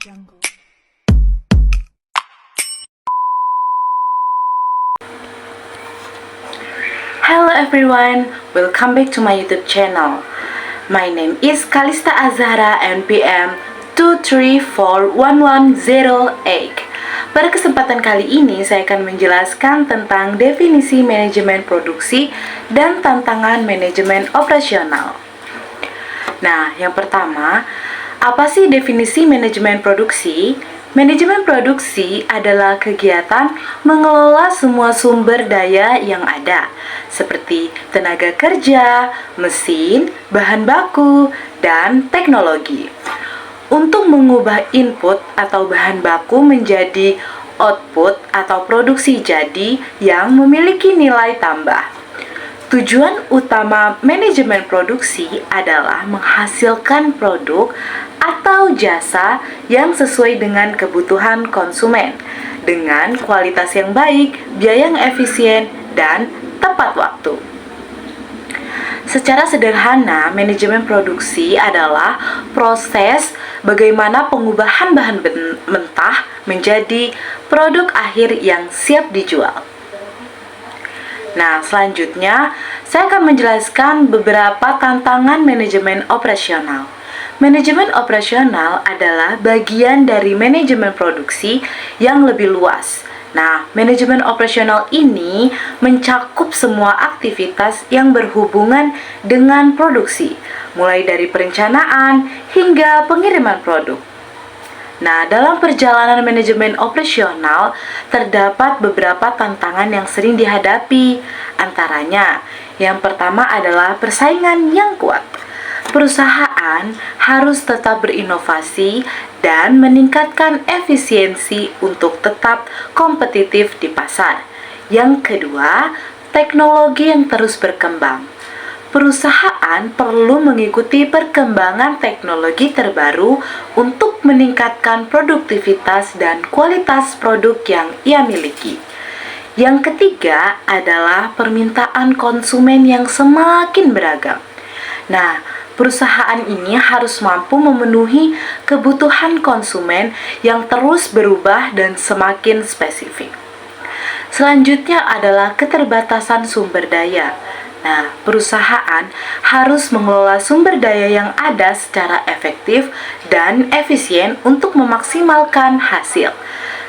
Jungle. Hello everyone, welcome back to my YouTube channel. My name is Kalista Azhara NPM 2341108. Pada kesempatan kali ini saya akan menjelaskan tentang definisi manajemen produksi dan tantangan manajemen operasional. Nah, yang pertama, apa sih definisi manajemen produksi? Manajemen produksi adalah kegiatan mengelola semua sumber daya yang ada, seperti tenaga kerja, mesin, bahan baku, dan teknologi, untuk mengubah input atau bahan baku menjadi output atau produksi jadi yang memiliki nilai tambah. Tujuan utama manajemen produksi adalah menghasilkan produk atau jasa yang sesuai dengan kebutuhan konsumen dengan kualitas yang baik, biaya yang efisien, dan tepat waktu. Secara sederhana, manajemen produksi adalah proses bagaimana pengubahan bahan mentah menjadi produk akhir yang siap dijual. Nah, selanjutnya saya akan menjelaskan beberapa tantangan manajemen operasional. Manajemen operasional adalah bagian dari manajemen produksi yang lebih luas. Nah, manajemen operasional ini mencakup semua aktivitas yang berhubungan dengan produksi, mulai dari perencanaan hingga pengiriman produk. Nah, dalam perjalanan manajemen operasional terdapat beberapa tantangan yang sering dihadapi. Antaranya, yang pertama adalah persaingan yang kuat. Perusahaan harus tetap berinovasi dan meningkatkan efisiensi untuk tetap kompetitif di pasar. Yang kedua, teknologi yang terus berkembang. Perusahaan perlu mengikuti perkembangan teknologi terbaru untuk meningkatkan produktivitas dan kualitas produk yang ia miliki. Yang ketiga adalah permintaan konsumen yang semakin beragam. Nah, perusahaan ini harus mampu memenuhi kebutuhan konsumen yang terus berubah dan semakin spesifik. Selanjutnya adalah keterbatasan sumber daya. Nah, perusahaan harus mengelola sumber daya yang ada secara efektif dan efisien untuk memaksimalkan hasil.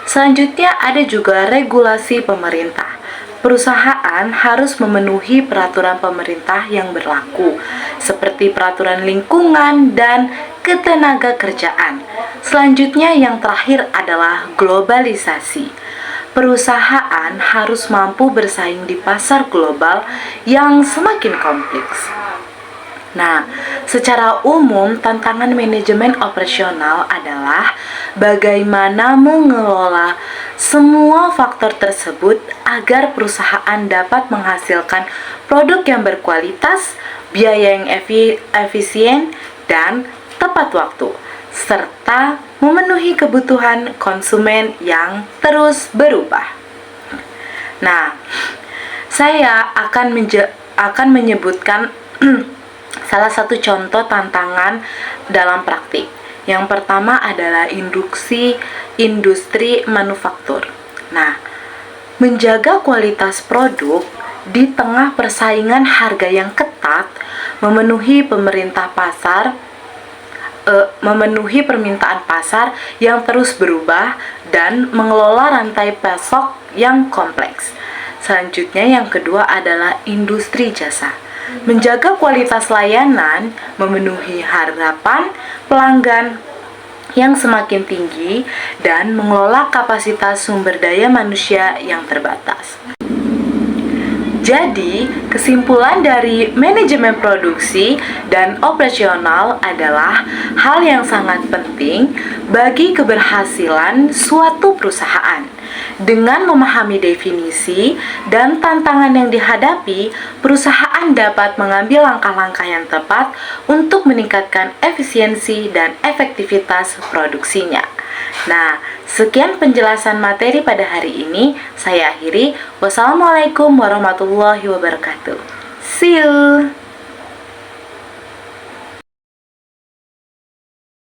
Selanjutnya ada juga regulasi pemerintah. Perusahaan harus memenuhi peraturan pemerintah yang berlaku, seperti peraturan lingkungan dan ketenagakerjaan. Selanjutnya yang terakhir adalah globalisasi. Perusahaan harus mampu bersaing di pasar global yang semakin kompleks. Nah, secara umum tantangan manajemen operasional adalah bagaimana mengelola semua faktor tersebut agar perusahaan dapat menghasilkan produk yang berkualitas, biaya yang efisien, dan tepat waktu, serta memenuhi kebutuhan konsumen yang terus berubah. Nah, saya akan menyebutkan salah satu contoh tantangan dalam praktik. Yang pertama adalah industri manufaktur. Nah, menjaga kualitas produk di tengah persaingan harga yang ketat, memenuhi permintaan pasar yang terus berubah, dan mengelola rantai pasok yang kompleks. Selanjutnya yang kedua adalah industri jasa. Menjaga kualitas layanan, memenuhi harapan pelanggan yang semakin tinggi, dan mengelola kapasitas sumber daya manusia yang terbatas. Jadi, kesimpulan dari manajemen produksi dan operasional adalah hal yang sangat penting bagi keberhasilan suatu perusahaan. Dengan memahami definisi dan tantangan yang dihadapi, perusahaan dapat mengambil langkah-langkah yang tepat untuk meningkatkan efisiensi dan efektivitas produksinya. Nah, sekian penjelasan materi pada hari ini. Saya akhiri. Wassalamualaikum warahmatullahi wabarakatuh. See you.